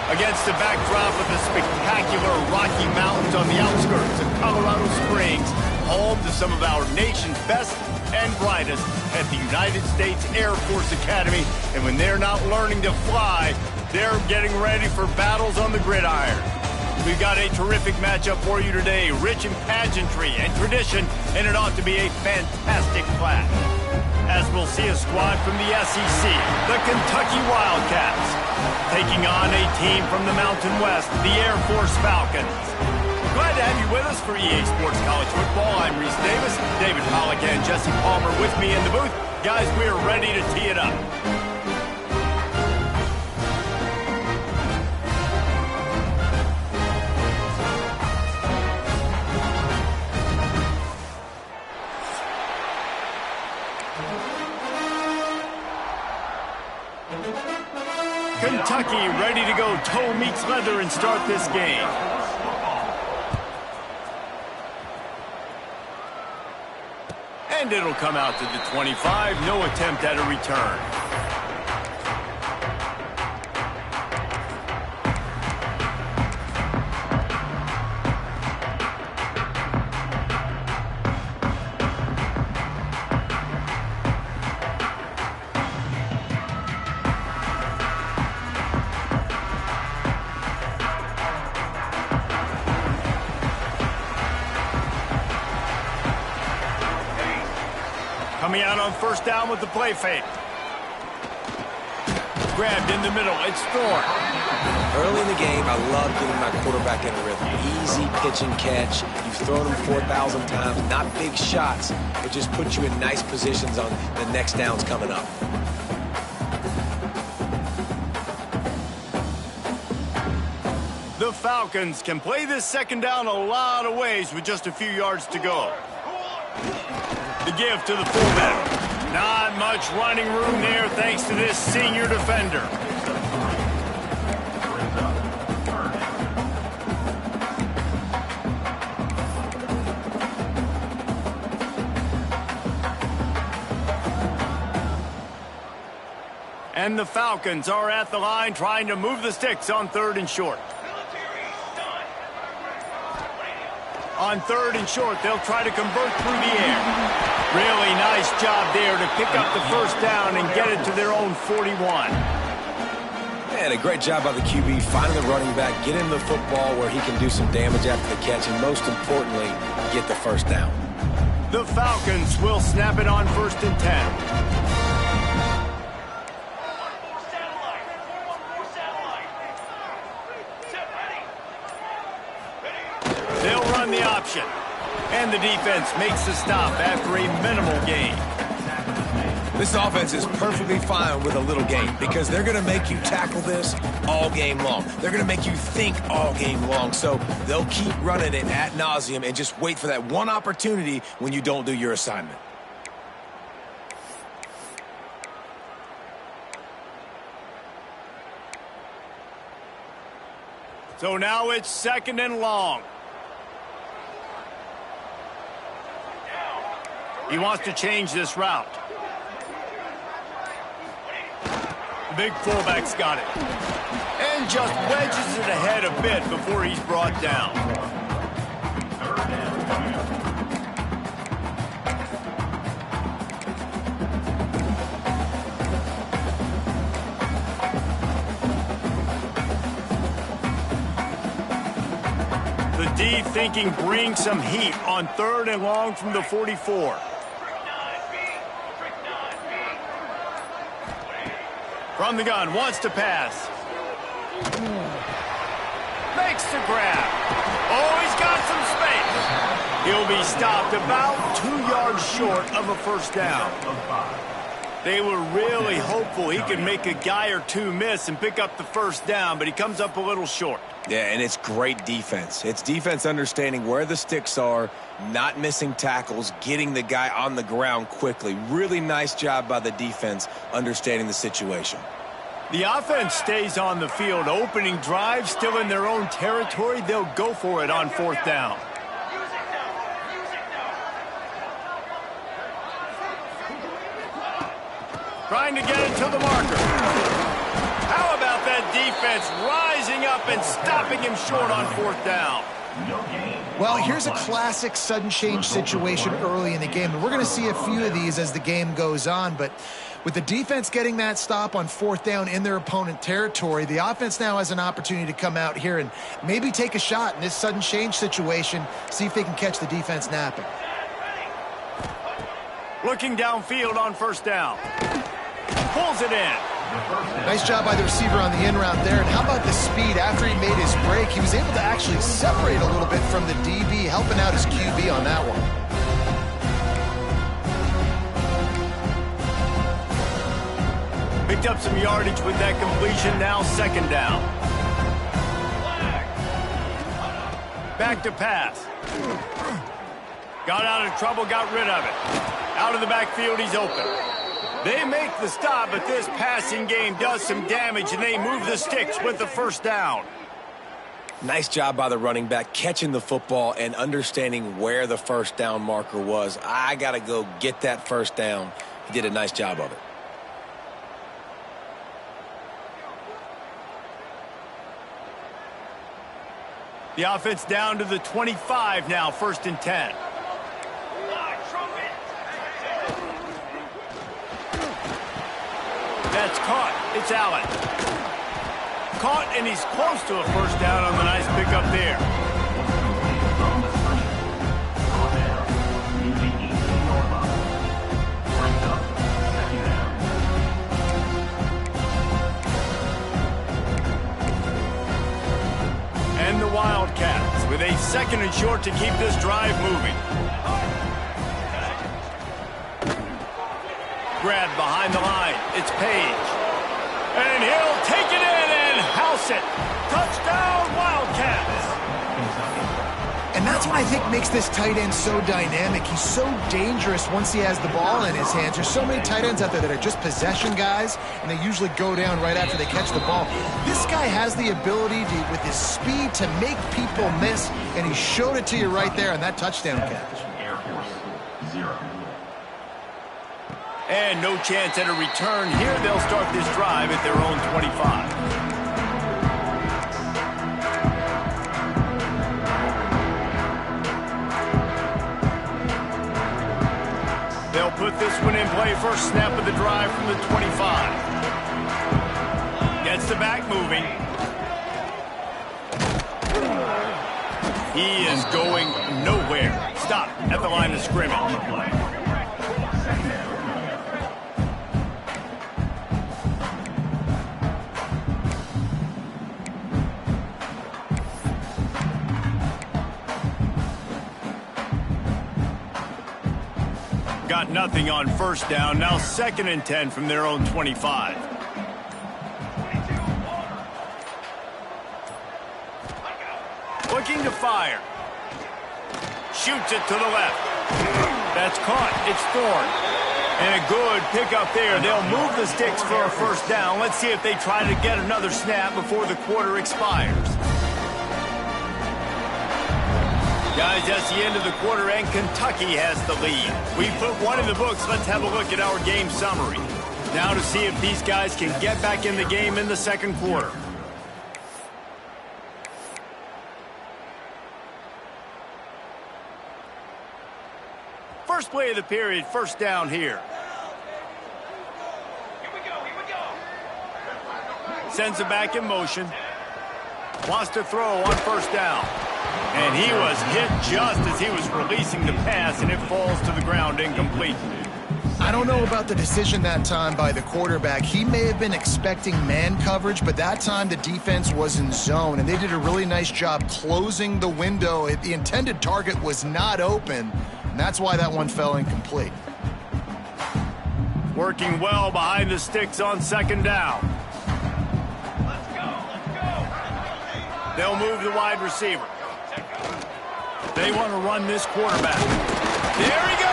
Against the backdrop of the spectacular Rocky Mountains on the outskirts of Colorado Springs, home to some of our nation's best and brightest at the United States Air Force Academy. And when they're not learning to fly, they're getting ready for battles on the gridiron. We've got a terrific matchup for you today, rich in pageantry and tradition, and it ought to be a fantastic clash. As we'll see a squad from the SEC, the Kentucky Wildcats, taking on a team from the Mountain West, the Air Force Falcons. Glad to have you with us for EA Sports College Football. I'm Reese Davis, David Pollack and Jesse Palmer with me in the booth. Guys, we are ready to tee it up. Kentucky ready to go toe meets leather and start this game. And it'll come out to the 25, no attempt at a return. Coming out on first down with the play fake. Grabbed in the middle, it's Thorne. Early in the game, I love getting my quarterback in a rhythm. Easy pitch and catch. You've thrown him 4,000 times. Not big shots, but just put you in nice positions on the next downs coming up. The Falcons can play this second down a lot of ways with just a few yards to go. The give to the fullback. Not much running room there thanks to this senior defender. And the Falcons are at the line trying to move the sticks on 3rd and short. On 3rd and short, they'll try to convert through the air. Really nice job there to pick up the first down and get it to their own 41. And a great job by the QB, finding the running back, get him the football where he can do some damage after the catch, and most importantly, get the first down. The Falcons will snap it on 1st and 10. They'll run the option. And the defense makes the stop after a minimal gain. This offense is perfectly fine with a little gain because they're going to make you tackle this all game long. They're going to make you think all game long. So they'll keep running it ad nauseum and just wait for that one opportunity when you don't do your assignment. So now it's 2nd and long. He wants to change this route. Big fullback's got it. And just wedges it ahead a bit before he's brought down. The D thinking bring some heat on 3rd and long from the 44. From the gun, wants to pass. Makes the grab. Oh, he's got some space. He'll be stopped about 2 yards short of a first down. They were really hopeful he could make a guy or two miss and pick up the first down, but he comes up a little short. Yeah, and it's great defense. It's defense understanding where the sticks are, not missing tackles, getting the guy on the ground quickly. Really nice job by the defense understanding the situation. The offense stays on the field. Opening drive, still in their own territory. They'll go for it on 4th down. Trying to get it to the marker. How about that defense rising up and stopping him short on fourth down. Well, here's a classic sudden change situation early in the game, and we're going to see a few of these as the game goes on, but with the defense getting that stop on fourth down in their opponent territory, the offense now has an opportunity to come out here and maybe take a shot in this sudden change situation, see if they can catch the defense napping. Looking downfield on first down. Pulls it in. Nice job by the receiver on the in route there. And how about the speed? After he made his break, he was able to actually separate a little bit from the DB, helping out his QB on that one. Picked up some yardage with that completion. Now second down. Back to pass. Got out of trouble, got rid of it. Out of the backfield, he's open. They make the stop, but this passing game does some damage, and they move the sticks with the first down. Nice job by the running back, catching the football and understanding where the first down marker was. I got to go get that first down. He did a nice job of it. The offense down to the 25 now, 1st and 10. That's caught. It's Allen. Caught, and he's close to a first down on the nice pickup there. And the Wildcats with a 2nd and short to keep this drive moving. Grab behind the line. It's Page. And he'll take it in and house it. Touchdown, Wildcats. And that's what I think makes this tight end so dynamic. He's so dangerous once he has the ball in his hands. There's so many tight ends out there that are just possession guys, and they usually go down right after they catch the ball. This guy has the ability to, with his speed, to make people miss, and he showed it to you right there on that touchdown catch. And no chance at a return here. They'll start this drive at their own 25. They'll put this one in play. First snap of the drive from the 25. Gets the back moving. He is going nowhere. Stop at the line of scrimmage. Got nothing on first down. Now 2nd and 10 from their own 25. Looking to fire. Shoots it to the left. That's caught. It's Thorne. And a good pickup there. They'll move the sticks for a first down. Let's see if they try to get another snap before the quarter expires. Guys, that's the end of the quarter, and Kentucky has the lead. We put one in the books. Let's have a look at our game summary. Now to see if these guys can get back in the game in the second quarter. First play of the period, first down here. Sends it back in motion. Wants to throw on first down. And he was hit just as he was releasing the pass, and it falls to the ground incomplete. I don't know about the decision that time by the quarterback. He may have been expecting man coverage, but that time the defense was in zone, and they did a really nice job closing the window. The intended target was not open, and that's why that one fell incomplete. Working well behind the sticks on second down. They'll move the wide receiver. They want to run this quarterback. There he goes.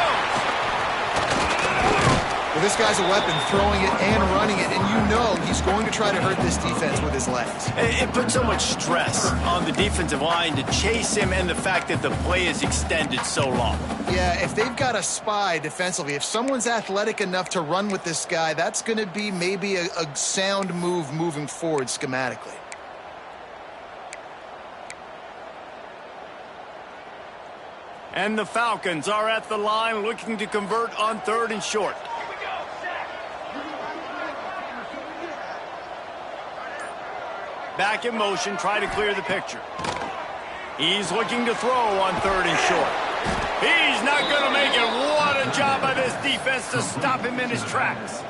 this guy's a weapon, throwing it and running it, and you know he's going to try to hurt this defense with his legs. It puts so much stress on the defensive line to chase him, and the fact that the play is extended so long. Yeah, if they've got a spy defensively, if someone's athletic enough to run with this guy, that's going to be maybe a sound move moving forward schematically. And the Falcons are at the line looking to convert on 3rd and short. Back in motion, try to clear the picture. He's looking to throw on 3rd and short. He's not going to make it. What a job by this defense to stop him in his tracks.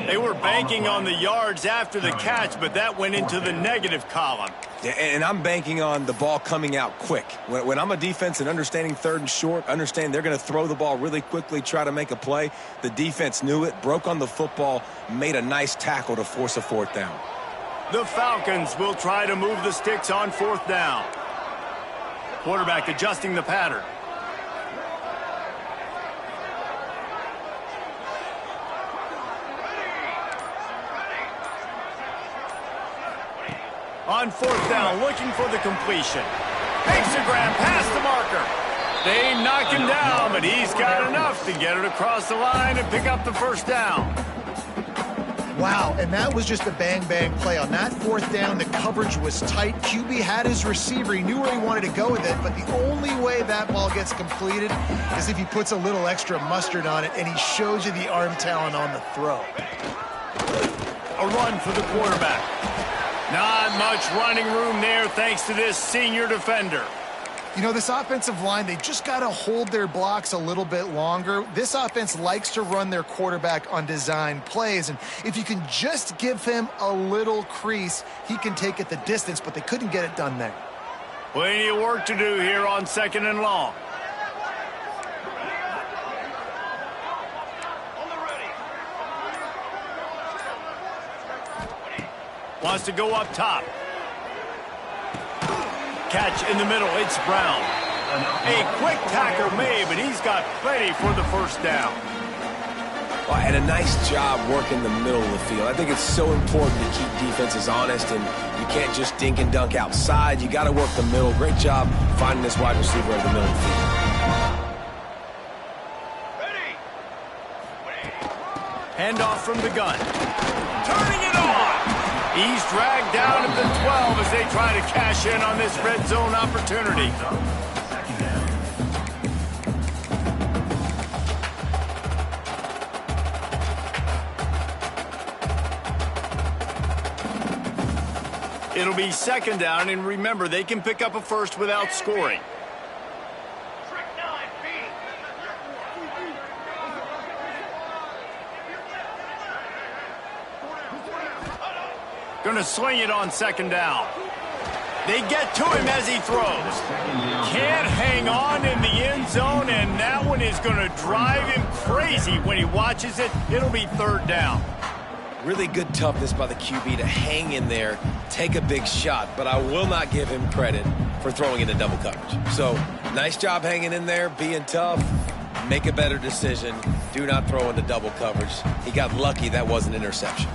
They were banking on the yards after the catch, but that went into the negative column. Yeah, and I'm banking on the ball coming out quick. When I'm a defense and understanding 3rd and short, understand they're going to throw the ball really quickly, try to make a play. The defense knew it, broke on the football, made a nice tackle to force a 4th down. The Falcons will try to move the sticks on 4th down. Quarterback adjusting the pattern. On 4th down, looking for the completion. Makes a grab past the marker. They knock him down, but he's got enough to get it across the line and pick up the 1st down. Wow, and that was just a bang-bang play. On that 4th down, the coverage was tight. QB had his receiver. He knew where he wanted to go with it, but the only way that ball gets completed is if he puts a little extra mustard on it, and he shows you the arm talent on the throw. A run for the quarterback. Not much running room there thanks to this senior defender. You know, this offensive line, they just got to hold their blocks a little bit longer. This offense likes to run their quarterback on design plays, and if you can just give him a little crease, he can take it the distance, but they couldn't get it done there. Plenty of work to do here on 2nd and long. Wants to go up top. Catch in the middle, it's Brown. A quick tackle made, but he's got plenty for the 1st down. Well, and a nice job working the middle of the field. I think it's so important to keep defenses honest, and you can't just dink and dunk outside. You got to work the middle. Great job finding this wide receiver in the middle of the field. Handoff from the gun. Turning it on. He's dragged down at the 12 as they try to cash in on this red zone opportunity. It'll be 2nd down, and remember, they can pick up a 1st without scoring. Going to swing it on 2nd down. They get to him as he throws. Can't hang on in the end zone, and that one is going to drive him crazy when he watches it. It'll be 3rd down. Really good toughness by the QB to hang in there, take a big shot, but I will not give him credit for throwing into double coverage. So, nice job hanging in there, being tough, make a better decision, do not throw into double coverage. He got lucky that was an interception.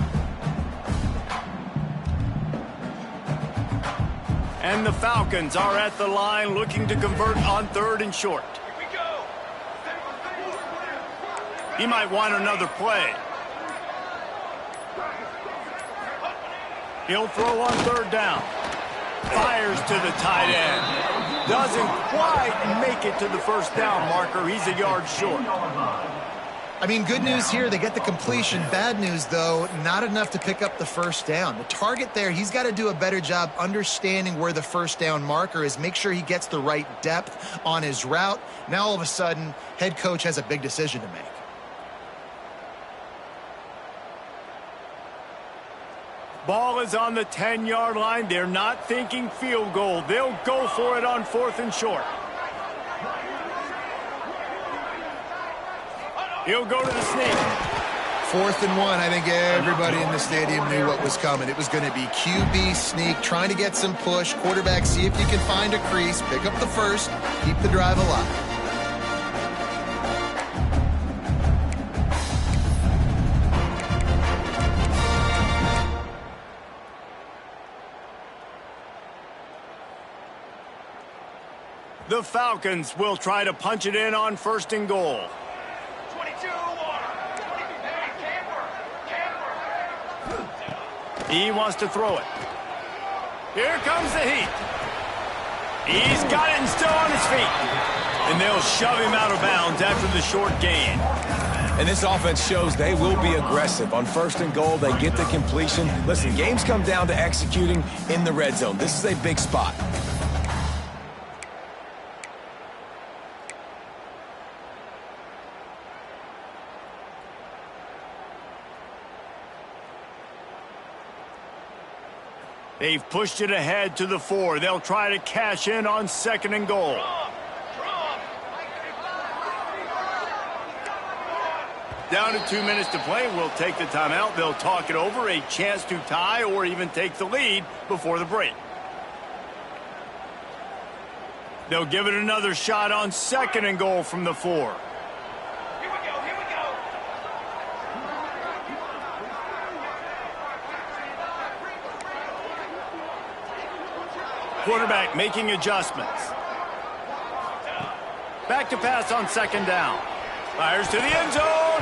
And the Falcons are at the line looking to convert on 3rd and short. Here we go. He might want another play. He'll throw on 3rd down. Fires to the tight end. Doesn't quite make it to the 1st down marker. He's a yard short. I mean, good news here, they get the completion. Bad news, though, not enough to pick up the 1st down. The target there, he's got to do a better job understanding where the 1st down marker is, make sure he gets the right depth on his route. Now, all of a sudden, head coach has a big decision to make. Ball is on the 10-yard line. They're not thinking field goal. They'll go for it on 4th and short. He'll go to the sneak. 4th and 1. I think everybody in the stadium knew what was coming. It was going to be QB sneak, trying to get some push. Quarterback, see if you can find a crease. Pick up the 1st. Keep the drive alive. The Falcons will try to punch it in on 1st and goal. 22. He wants to throw it. Here comes the heat. He's got it and still on his feet. And they'll shove him out of bounds after the short gain. And this offense shows they will be aggressive. On 1st and goal, they get the completion. Listen, games come down to executing in the red zone. This is a big spot. They've pushed it ahead to the 4. They'll try to cash in on 2nd and goal. Down to 2 minutes to play. We'll take the timeout. They'll talk it over. A chance to tie or even take the lead before the break. They'll give it another shot on 2nd and goal from the 4. Quarterback making adjustments. Back to pass on 2nd down. Fires to the end zone.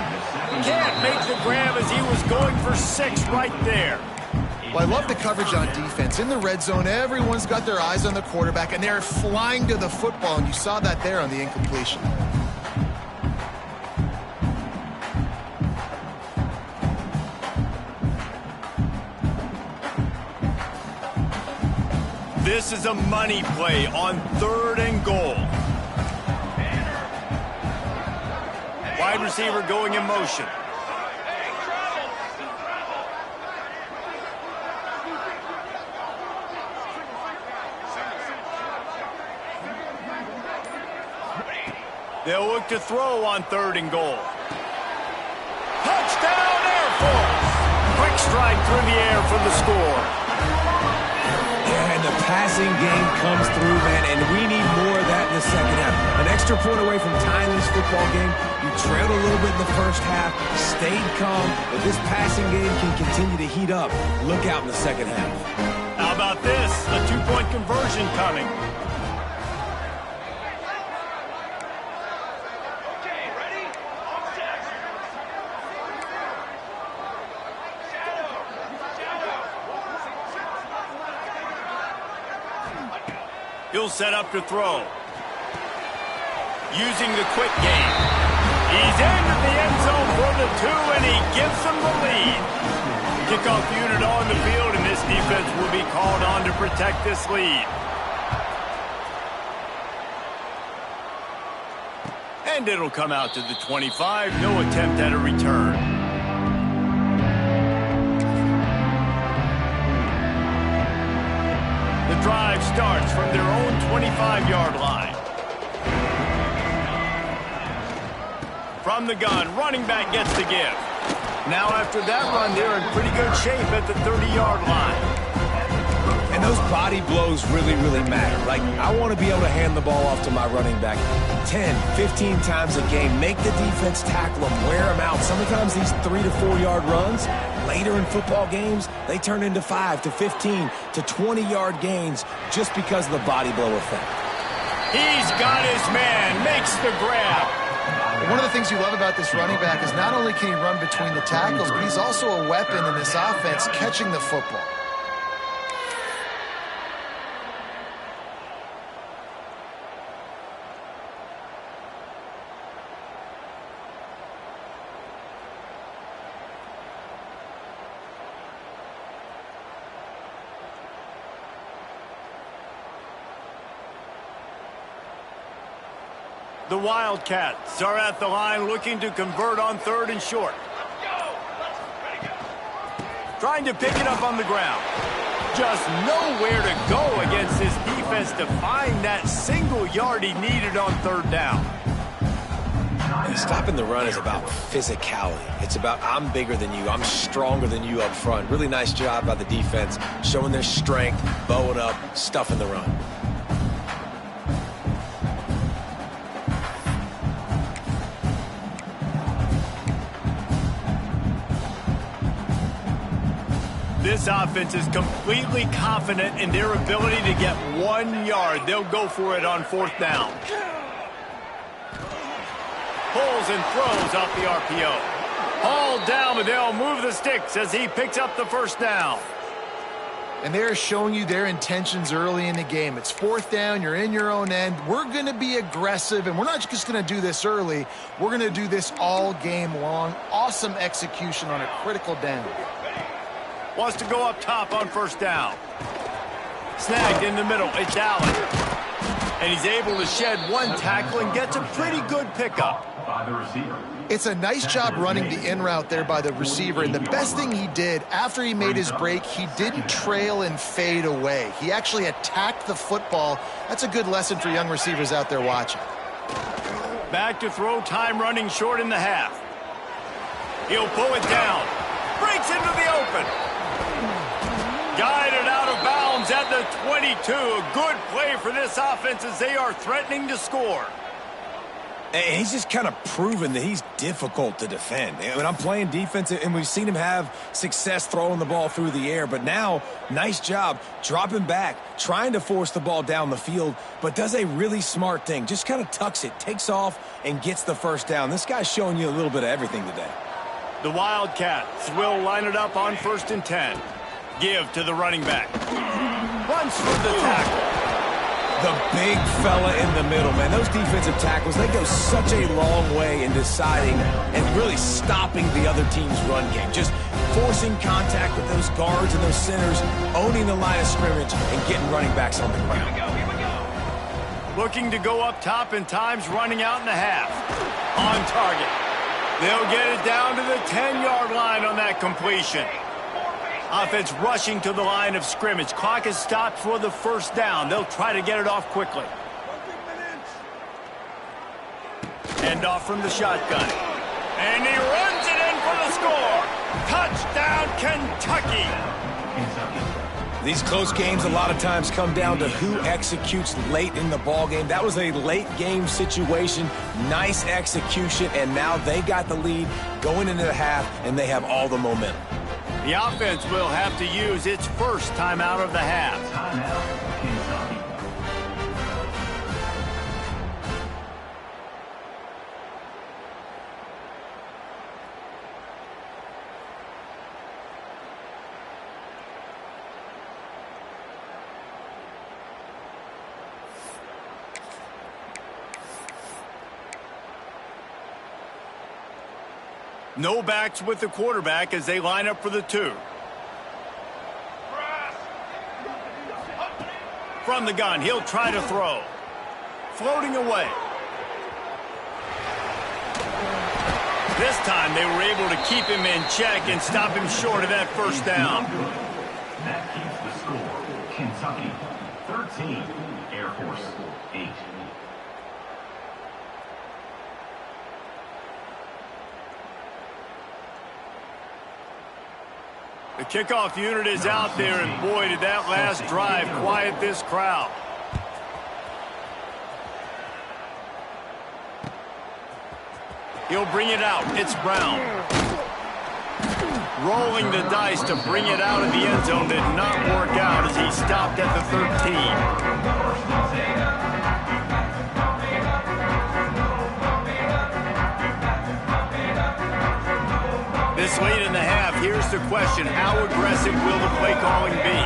Can't make the grab as he was going for 6 right there. Well, I love the coverage on defense. In the red zone, everyone's got their eyes on the quarterback, and they're flying to the football, and you saw that there on the incompletion. This is a money play on 3rd and goal. Wide receiver going in motion. They'll look to throw on 3rd and goal. Touchdown, Air Force! Quick strike through the air for the score. Yeah, and the passing game comes through, man, and we need more of that in the second half. An extra point away from tying this football game. You trailed a little bit in the first half, stayed calm, but this passing game can continue to heat up. Look out in the second half. How about this? A 2-point conversion coming. He'll set up to throw. Using the quick game. He's into the end zone for the 2, and he gives them the lead. Kickoff unit on the field, and this defense will be called on to protect this lead. And it'll come out to the 25. No attempt at a return. The drive starts from their own 25-yard line. From the gun, running back gets the give. Now after that run, they're in pretty good shape at the 30-yard line. And those body blows really, really matter. Like, I want to be able to hand the ball off to my running back 10, 15 times a game. Make the defense tackle them, wear them out. Sometimes these 3 to 4 yard runs, later in football games, they turn into 5 to 15 to 20-yard gains just because of the body blow effect. He's got his man, makes the grab. One of the things you love about this running back is not only can he run between the tackles, but he's also a weapon in this offense catching the football. The Wildcats are at the line looking to convert on 3rd and short. Trying to pick it up on the ground. Just nowhere to go against this defense to find that single yard he needed on 3rd down. And stopping the run is about physicality. It's about I'm bigger than you. I'm stronger than you up front. Really nice job by the defense, showing their strength, bowing up, stuffing the run. This offense is completely confident in their ability to get 1 yard. They'll go for it on 4th down. Pulls and throws off the RPO. Hauled down, but they'll move the sticks as he picks up the 1st down. And they're showing you their intentions early in the game. It's 4th down, you're in your own end. We're going to be aggressive, and we're not just going to do this early. We're going to do this all game long. Awesome execution on a critical down. Wants to go up top on 1st down. Snagged in the middle. It's Allen. And he's able to shed 1 tackle and gets a pretty good pickup. It's a nice job running the in route there by the receiver. And the best thing he did after he made his break, he didn't trail and fade away. He actually attacked the football. That's a good lesson for young receivers out there watching. Back to throw, time running short in the half. He'll pull it down. Breaks into the open. Guided out of bounds at the 22. A good play for this offense as they are threatening to score. And he's just kind of proven that he's difficult to defend. I mean, I'm playing defense, and we've seen him have success throwing the ball through the air. But now, nice job dropping back, trying to force the ball down the field, but does a really smart thing. Just kind of tucks it, takes off, and gets the 1st down. This guy's showing you a little bit of everything today. The Wildcats will line it up on 1st and 10. Give to the running back. Runs for the tackle. The big fella in the middle, man. Those defensive tackles, they go such a long way in deciding and really stopping the other team's run game. Just forcing contact with those guards and those centers, owning the line of scrimmage, and getting running backs on the ground. Here we go. Looking to go up top, and time's running out in the half. On target. They'll get it down to the 10-yard line on that completion. Offense rushing to the line of scrimmage. Clock is stopped for the 1st down. They'll try to get it off quickly. End off from the shotgun. And he runs it in for the score. Touchdown, Kentucky. These close games a lot of times come down to who executes late in the ball game. That was a late game situation. Nice execution, and now they got the lead going into the half, and they have all the momentum. The offense will have to use its 1st timeout of the half. Timeout, Kentucky. No backs with the quarterback as they line up for the 2. From the gun, he'll try to throw. Floating away. This time they were able to keep him in check and stop him short of that 1st down. That keeps the score. Kentucky 13, Air Force 8. The kickoff unit is out there, and boy, did that last drive quiet this crowd. He'll bring it out. It's Brown. Rolling the dice to bring it out of the end zone did not work out as he stopped at the 13. This late in the half, here's the question. How aggressive will the play calling be?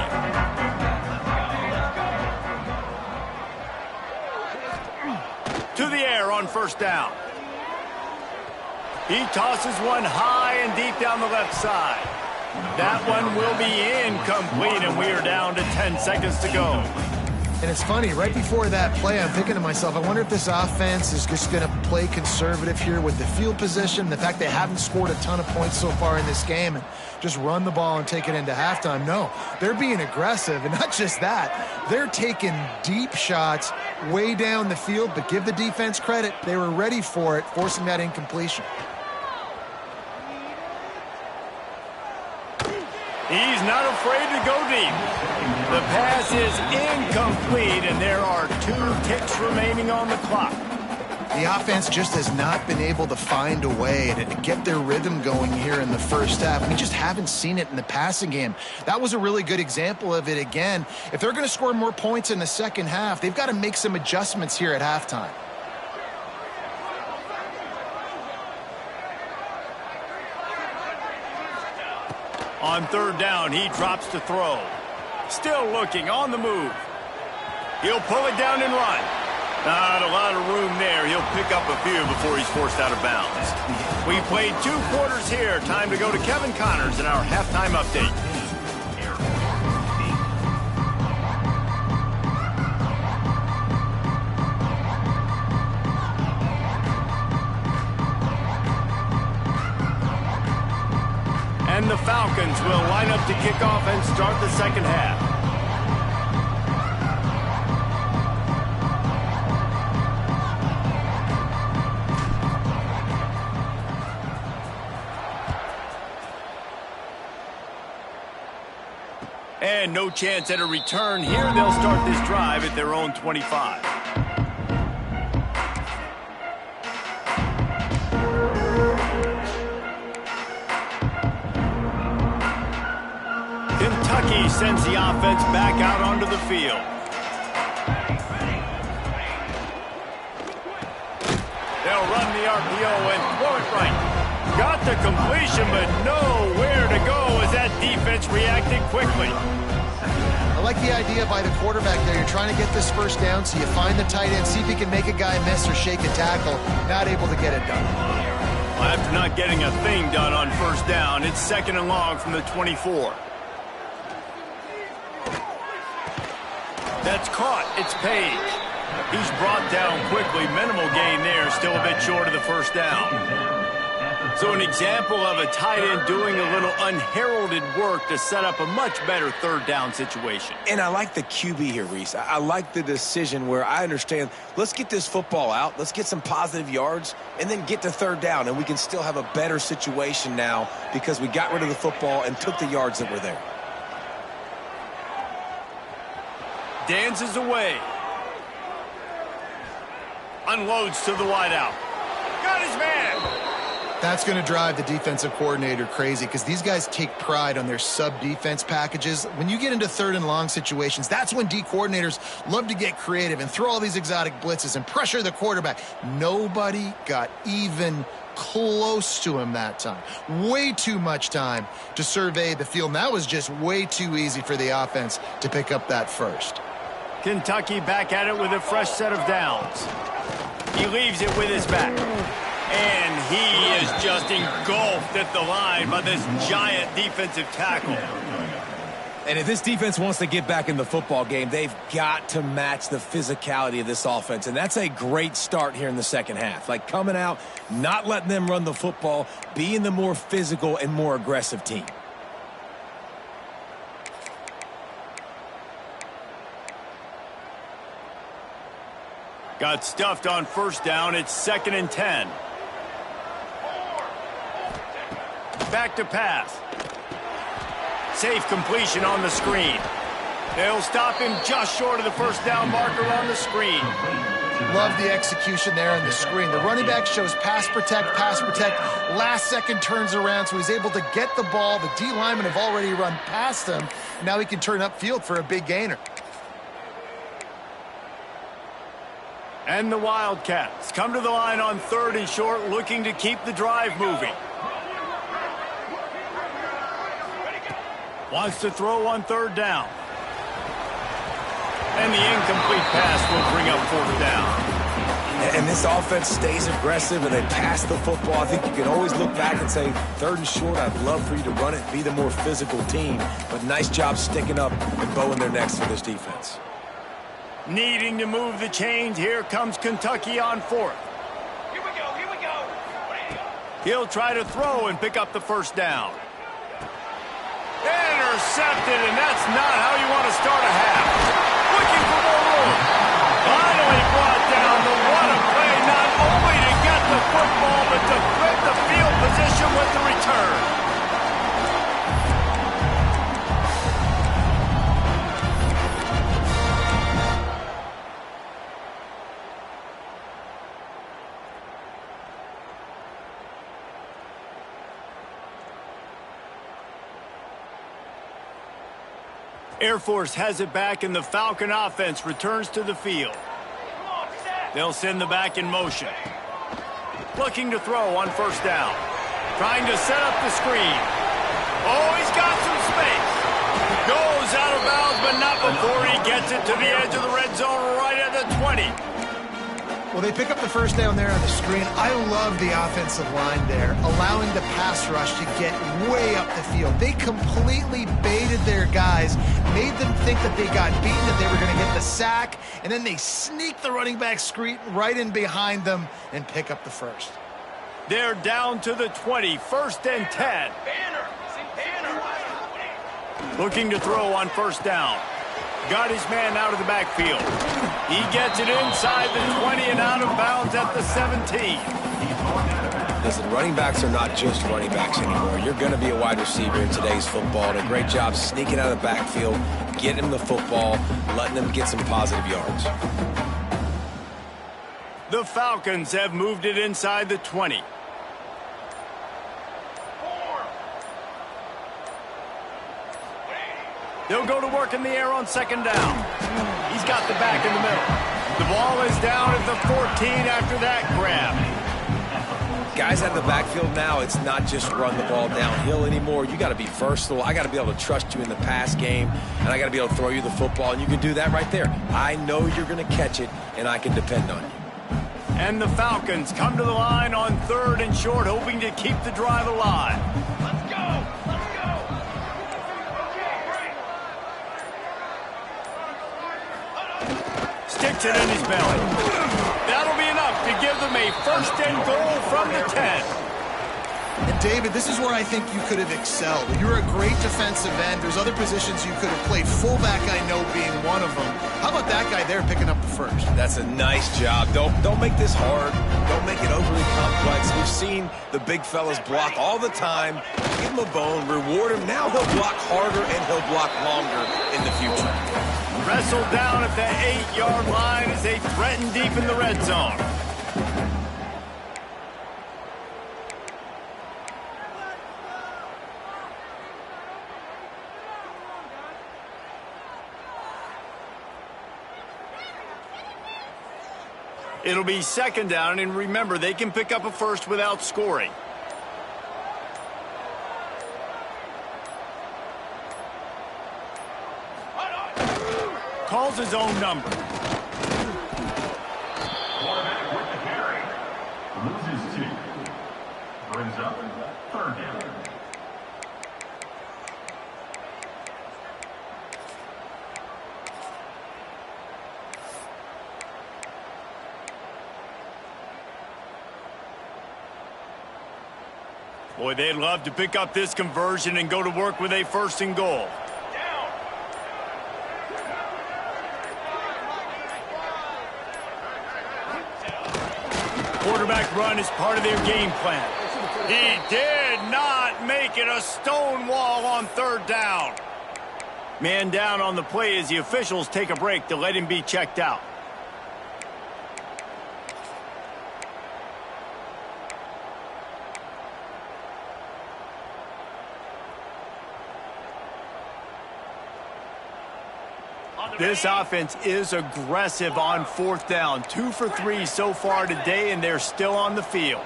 To the air on 1st down. He tosses one high and deep down the left side. That one will be incomplete, and we are down to 10 seconds to go. And it's funny, right before that play, I'm thinking to myself, I wonder if this offense is just going to play conservative here with the field position, the fact they haven't scored a ton of points so far in this game, and just run the ball and take it into halftime. No, they're being aggressive, and not just that, they're taking deep shots way down the field, but give the defense credit. They were ready for it, forcing that incompletion. He's not afraid to go deep. The pass is incomplete, and there are 2 ticks remaining on the clock. The offense just has not been able to find a way to get their rhythm going here in the first half. We just haven't seen it in the passing game. That was a really good example of it again. If they're going to score more points in the second half, they've got to make some adjustments here at halftime. On third down, he drops to throw. Still looking, on the move. He'll pull it down and run. Not a lot of room there. He'll pick up a few before he's forced out of bounds. We played 2 quarters here. Time to go to Kevin Connors in our halftime update. And the Falcons will line up to kick off and start the second half. And no chance at a return here. They'll start this drive at their own 25. Kentucky sends the offense back out onto the field. They'll run the RPO and throw it right. Got the completion, but nowhere to go as that defense reacted quickly. I like the idea by the quarterback there. You're trying to get this first down, so you find the tight end, see if he can make a guy miss or shake a tackle. Not able to get it done. Well, after not getting a thing done on first down, it's 2nd and long from the 24. That's caught. It's Page. He's brought down quickly. Minimal gain there. Still a bit short of the first down. So an example of a tight end doing a little unheralded work to set up a much better third down situation. And I like the QB here, Reese. I like the decision where I understand, let's get this football out, let's get some positive yards, and then get to third down, and we can still have a better situation now because we got rid of the football and took the yards that were there. Dances away. Unloads to the wideout. Got his man. That's going to drive the defensive coordinator crazy because these guys take pride on their sub-defense packages. When you get into 3rd and long situations, that's when D coordinators love to get creative and throw all these exotic blitzes and pressure the quarterback. Nobody got even close to him that time. Way too much time to survey the field. And that was just way too easy for the offense to pick up that first. Kentucky back at it with a fresh set of downs. He leaves it with his back. And he is just engulfed at the line by this giant defensive tackle. And if this defense wants to get back in the football game, they've got to match the physicality of this offense. And that's a great start here in the second half. Like coming out, not letting them run the football, being the more physical and more aggressive team. Got stuffed on first down. It's 2nd and 10. Back to pass. Safe completion on the screen. They'll stop him just short of the first down marker on the screen. Love the execution there on the screen. The running back shows pass protect. Last second turns around, so he's able to get the ball. The D linemen have already run past him. Now he can turn upfield for a big gainer. And the Wildcats come to the line on 3rd and short, looking to keep the drive moving. Wants to throw on 3rd down. And the incomplete pass will bring up 4th down. And this offense stays aggressive and they pass the football. I think you can always look back and say, 3rd and short, I'd love for you to run it, be the more physical team. But nice job sticking up and bowing their necks for this defense. Needing to move the chains, here comes Kentucky on 4th. Here we go. He'll try to throw and pick up the first down. Intercepted, and that's not how you want to start a half. Looking for more room. Finally brought down. The what a play, not only to get the football, but to flip the field position with the return. Air Force has it back, and the Falcon offense returns to the field. They'll send the back in motion. Looking to throw on first down. Trying to set up the screen. Oh, he's got some space. Goes out of bounds, but not before he gets it to the edge of the red zone right at the 20. Well, they pick up the first down there on the screen. I love the offensive line there, allowing the pass rush to get way up the field. They completely baited their guys, made them think that they got beaten, that they were going to get the sack, and then they sneak the running back screen right in behind them and pick up the first. They're down to the 20, 1st and 10. Looking to throw on first down. Got his man out of the backfield. He gets it inside the 20 and out of bounds at the 17. Listen, running backs are not just running backs anymore. You're going to be a wide receiver in today's football. And a great job sneaking out of the backfield, getting him the football, letting them get some positive yards. The Falcons have moved it inside the 20. They'll go to work in the air on second down. He's got the back in the middle. The ball is down at the 14 after that grab. Guys out of the backfield now, it's not just run the ball downhill anymore. You got to be versatile. I got to be able to trust you in the pass game, and I got to be able to throw you the football, and you can do that right there. I know you're going to catch it, and I can depend on you. And the Falcons come to the line on 3rd and short, hoping to keep the drive alive. Let's go! Sticks it in his belly. That'll be enough to give them a 1st and goal from the 10. And David, this is where I think you could have excelled. You're a great defensive end. There's other positions you could have played. Fullback, I know, being one of them. How about that guy there picking up the first? That's a nice job. Don't make this hard. Don't make it overly complex. We've seen the big fellas block all the time. Give him a bone, reward him. Now he'll block harder and he'll block longer in the future. Wrestled down at the 8-yard line as they threaten deep in the red zone. It'll be second down, and remember, they can pick up a first without scoring. Calls his own number. Quarterback with the carry. Loses 2. Brings up 3rd down. Boy, they'd love to pick up this conversion and go to work with a 1st and goal. Quarterback run is part of their game plan. He did not make it a stone wall on 3rd down. Man down on the play as the officials take a break to let him be checked out. This offense is aggressive on 4th down. 2 for 3 so far today, and they're still on the field.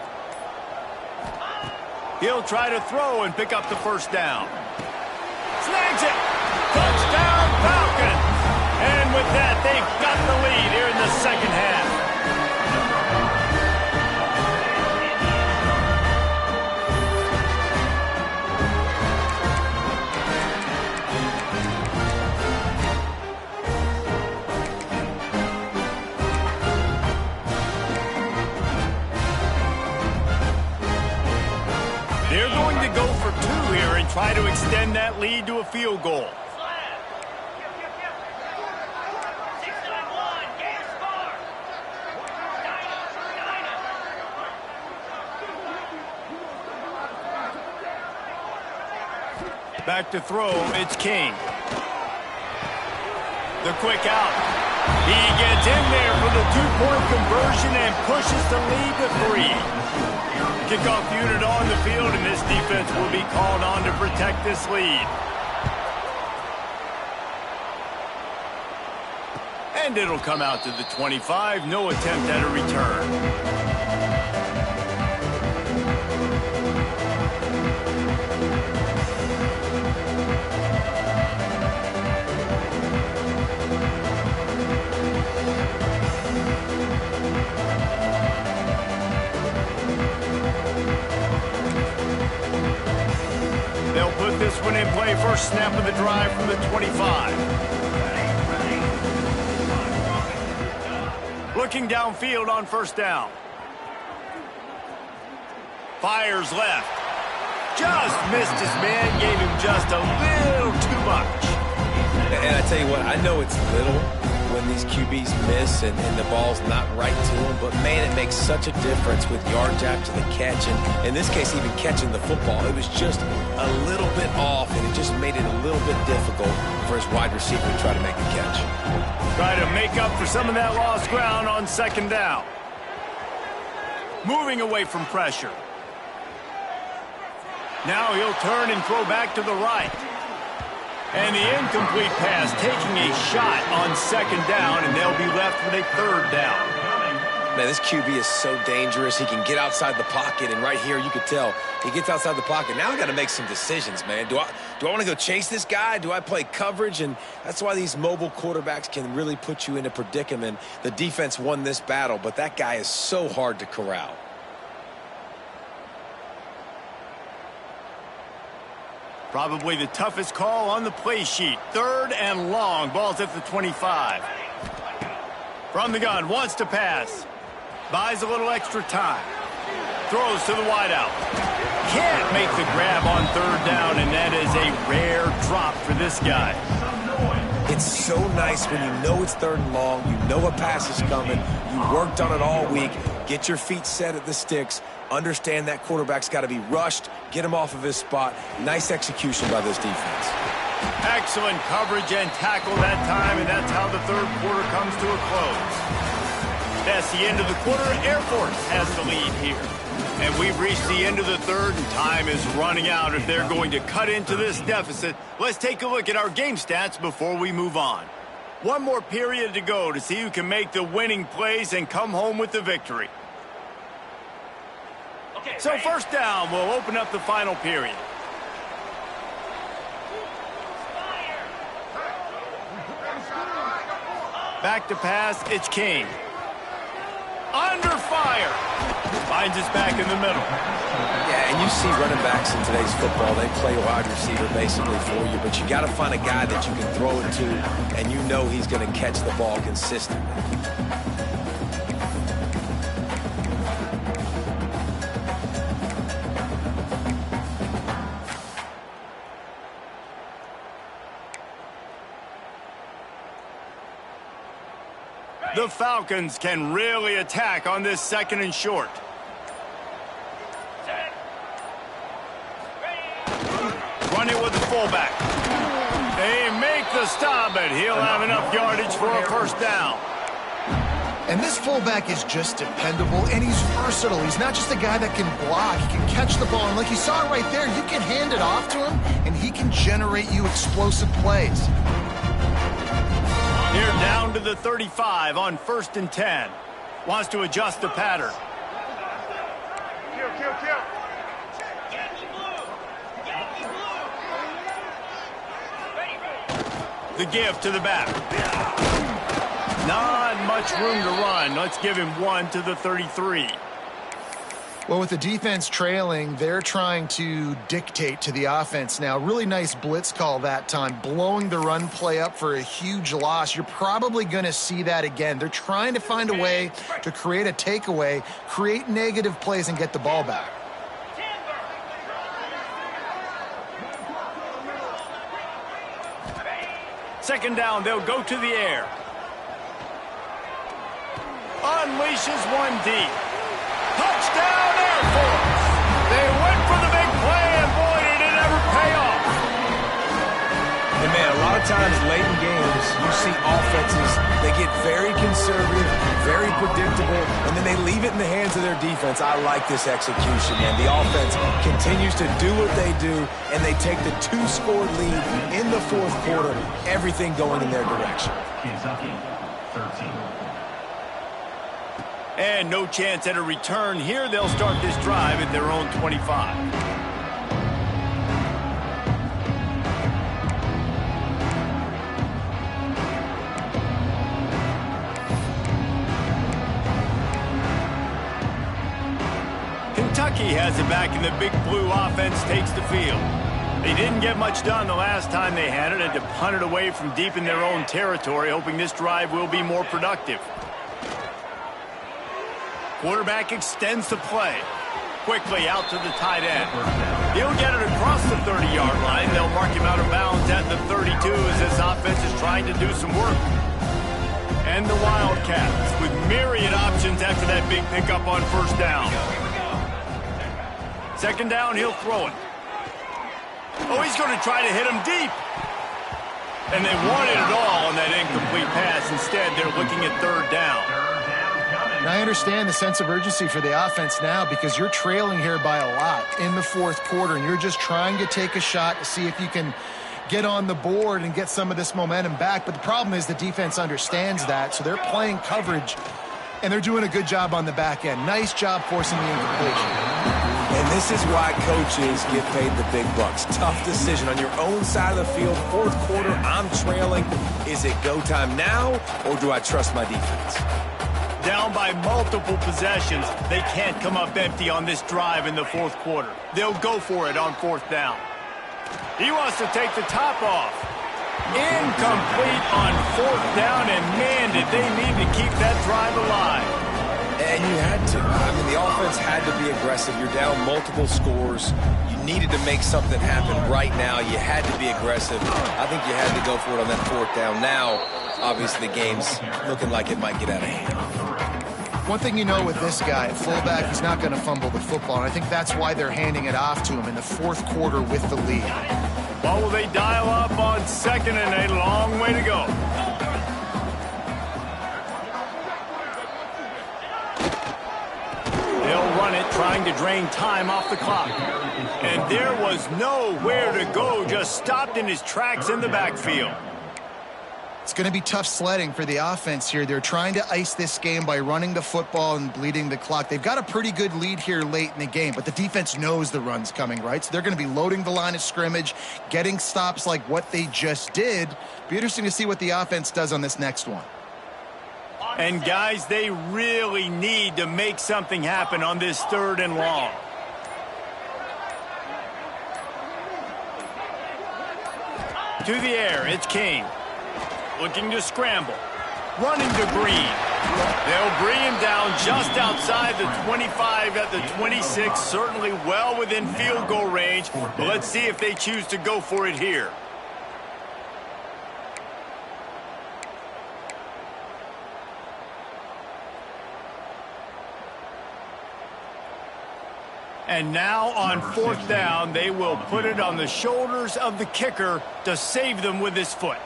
He'll try to throw and pick up the 1st down. Snags it! Touchdown, Falcons! And with that, they've got the lead here in the second half. They're going to go for 2 here and try to extend that lead to a field goal. Back to throw, it's King. The quick out. He gets in there for the 2-point conversion and pushes the lead to 3. Kickoff unit on the field, and this defense will be called on to protect this lead. And it'll come out to the 25. No attempt at a return. They'll put this one in play. First snap of the drive from the 25. Looking downfield on first down. Fires left. Just missed his man. Gave him just a little too much. And I tell you what, I know it's little when these QBs miss and the ball's not right to them, but man, it makes such a difference with yards after the catch, and in this case, even catching the football. It was just a little bit off, and it just made it a little bit difficult for his wide receiver to try to make the catch. Try to make up for some of that lost ground on second down. Moving away from pressure. Now he'll turn and throw back to the right. And the incomplete pass taking a shot on second down, and they'll be left with a third down. Man, this QB is so dangerous. He can get outside the pocket, and right here you could tell he gets outside the pocket. Now I got to make some decisions, man. Do I want to go chase this guy? Do I play coverage? And that's why these mobile quarterbacks can really put you in a predicament. The defense won this battle, but that guy is so hard to corral. Probably the toughest call on the play sheet. Third and long. Ball's at the 25. From the gun, wants to pass. Buys a little extra time. Throws to the wideout. Can't make the grab on third down, and that is a rare drop for this guy. It's so nice when you know it's third and long, you know a pass is coming, you worked on it all week, get your feet set at the sticks, understand that quarterback's got to be rushed, get him off of his spot. Nice execution by this defense. Excellent coverage and tackle that time, and that's how the third quarter comes to a close. That's the end of the quarter. Air Force has the lead here. And we've reached the end of the third, and time is running out if they're going to cut into this deficit. Let's take a look at our game stats before we move on. One more period to go to see who can make the winning plays and come home with the victory. So first down, we'll open up the final period. Back to pass, it's King. Under fire. Finds us back in the middle. Yeah, and you see running backs in today's football, they play wide receiver basically for you, but you got to find a guy that you can throw it to, and you know he's going to catch the ball consistently. The Falcons can really attack on this second and short. Run it with the fullback. They make the stop, but he'll have enough yardage for a first down. And this fullback is just dependable, and he's versatile. He's not just a guy that can block. He can catch the ball, and like you saw right there, you can hand it off to him, and he can generate you explosive plays. They're down to the 35 on 1st and 10. Wants to adjust the pattern. The give to the back. Not much room to run. Let's give him one to the 33. Well, with the defense trailing, they're trying to dictate to the offense now. Really nice blitz call that time, blowing the run play up for a huge loss. You're probably going to see that again. They're trying to find a way to create a takeaway, create negative plays, and get the ball back. Second down, they'll go to the air. Unleashes one deep. Touchdown, Air Force! They went for the big play, and boy, did it ever pay off. And man, a lot of times late in games, you see offenses, they get very conservative, very predictable, and then they leave it in the hands of their defense. I like this execution, man. The offense continues to do what they do, and they take the 2-score lead in the fourth quarter, everything going in their direction. 13. And no chance at a return here. They'll start this drive at their own 25. Tucky has it back, and the big blue offense takes the field. They didn't get much done the last time they had it, had to punt it away from deep in their own territory, hoping this drive will be more productive. Quarterback extends the play. Quickly out to the tight end. He'll get it across the 30-yard line. They'll mark him out of bounds at the 32 as this offense is trying to do some work. And the Wildcats with myriad options after that big pickup on first down. Second down, he'll throw it. Oh, he's going to try to hit him deep. And they wanted it all on that incomplete pass. Instead, they're looking at third down. And I understand the sense of urgency for the offense now because you're trailing here by a lot in the fourth quarter, and you're just trying to take a shot to see if you can get on the board and get some of this momentum back. But the problem is the defense understands that, so they're playing coverage, and they're doing a good job on the back end. Nice job forcing the incompletion. And this is why coaches get paid the big bucks. Tough decision on your own side of the field. Fourth quarter, I'm trailing. Is it go time now, or do I trust my defense? Down by multiple possessions. They can't come up empty on this drive in the fourth quarter. They'll go for it on fourth down. He wants to take the top off. Incomplete on fourth down, and man, did they need to keep that drive alive. And you had to. I mean, the offense had to be aggressive. You're down multiple scores. You needed to make something happen right now. You had to be aggressive. I think you had to go for it on that fourth down. Now, obviously, the game's looking like it might get out of hand. One thing you know with this guy, at fullback, he's not going to fumble the football, and I think that's why they're handing it off to him in the fourth quarter with the lead. Well, will they dial up on second and a long way to go? They'll run it, trying to drain time off the clock. And there was nowhere to go, just stopped in his tracks in the backfield. It's going to be tough sledding for the offense here. They're trying to ice this game by running the football and bleeding the clock. They've got a pretty good lead here late in the game, but the defense knows the run's coming, right? So they're going to be loading the line of scrimmage, getting stops like what they just did. Be interesting to see what the offense does on this next one. And guys, they really need to make something happen on this third and long. To the air, it's King. Looking to scramble. Running to Green. They'll bring him down just outside the 25 at the 26. Certainly well within field goal range. But let's see if they choose to go for it here. And now on fourth down, they will put it on the shoulders of the kicker to save them with his foot.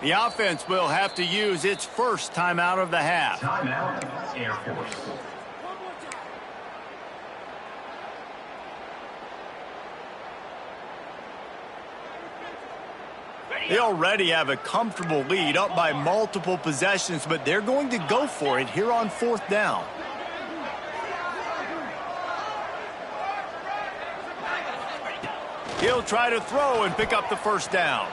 The offense will have to use its first timeout of the half. Timeout, Air Force. They already have a comfortable lead, up by multiple possessions, but they're going to go for it here on fourth down. He'll try to throw and pick up the first down.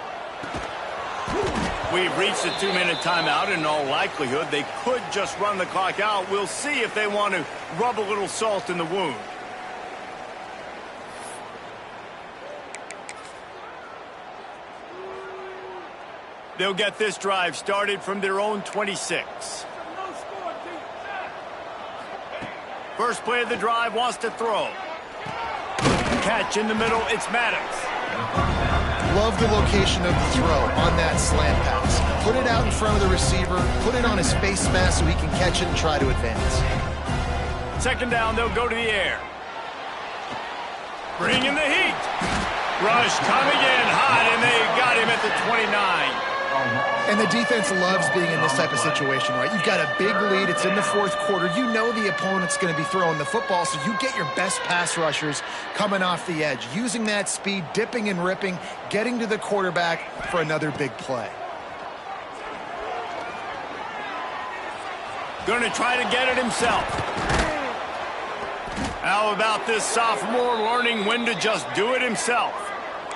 We've reached a 2-minute timeout, and in all likelihood, they could just run the clock out. We'll see if they want to rub a little salt in the wound. They'll get this drive started from their own 26. First play of the drive, wants to throw. Catch in the middle, it's Maddox. Love the location of the throw on that slant pass. Put it out in front of the receiver, put it on his face mask so he can catch it and try to advance. Second down, they'll go to the air. Bring in the heat. Rush coming in hot, and they got him at the 29. And the defense loves being in this type of situation, right? You've got a big lead. It's in the fourth quarter. You know the opponent's going to be throwing the football, so you get your best pass rushers coming off the edge, using that speed, dipping and ripping, getting to the quarterback for another big play. Going to try to get it himself. How about this sophomore learning when to just do it himself?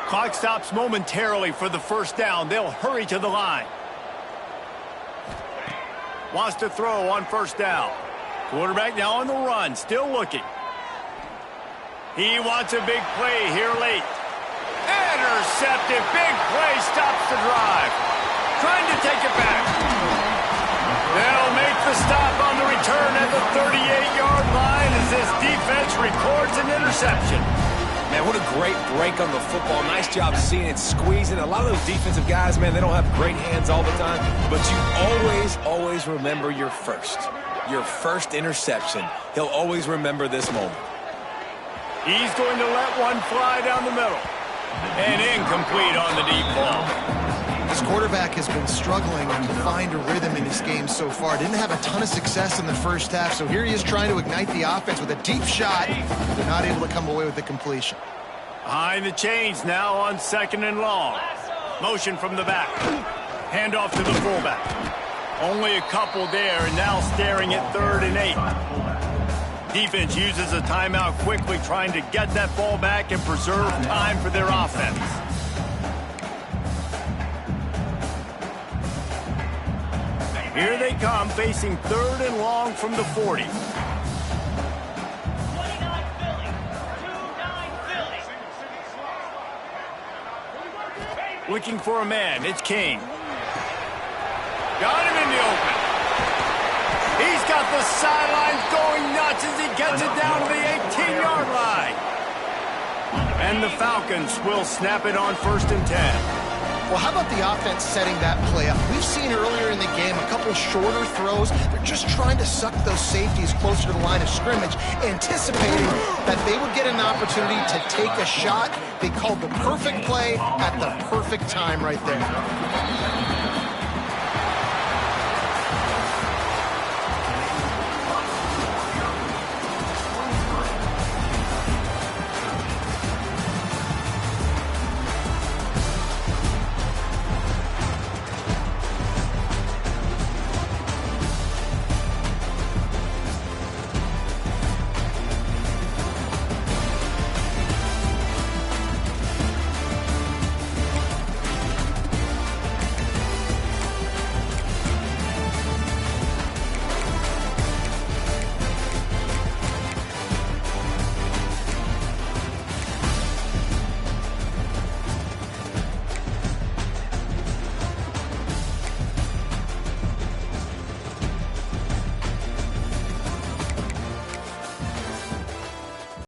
Clock stops momentarily for the first down. They'll hurry to the line. Wants to throw on first down. Quarterback now on the run, still looking. He wants a big play here late. Intercepted, big play, stops the drive. Trying to take it back. They'll make the stop on the return at the 38-yard line as this defense records an interception. Man, what a great break on the football. Nice job seeing it, squeezing. A lot of those defensive guys, man, they don't have great hands all the time, but you always remember your first interception. He'll always remember this moment. He's going to let one fly down the middle. And incomplete on the deep ball. This quarterback has been struggling to find a rhythm in this game so far. Didn't have a ton of success in the first half, so here he is trying to ignite the offense with a deep shot. They're not able to come away with the completion. Behind the chains now on 2nd and long. Motion from the back. Handoff to the fullback. Only a couple there, and now staring at 3rd and 8. Defense uses a timeout quickly, trying to get that ball back and preserve time for their offense. Here they come, facing 3rd and long from the 40. 29 Philly. 29 Philly. Looking for a man, it's King. Got him in the open. He's got the sidelines going nuts as he gets it down to the 18-yard line. And the Falcons will snap it on 1st and 10. Well, how about the offense setting that play up? We've seen earlier in the game a couple shorter throws. They're just trying to suck those safeties closer to the line of scrimmage, anticipating that they would get an opportunity to take a shot. They called the perfect play at the perfect time right there.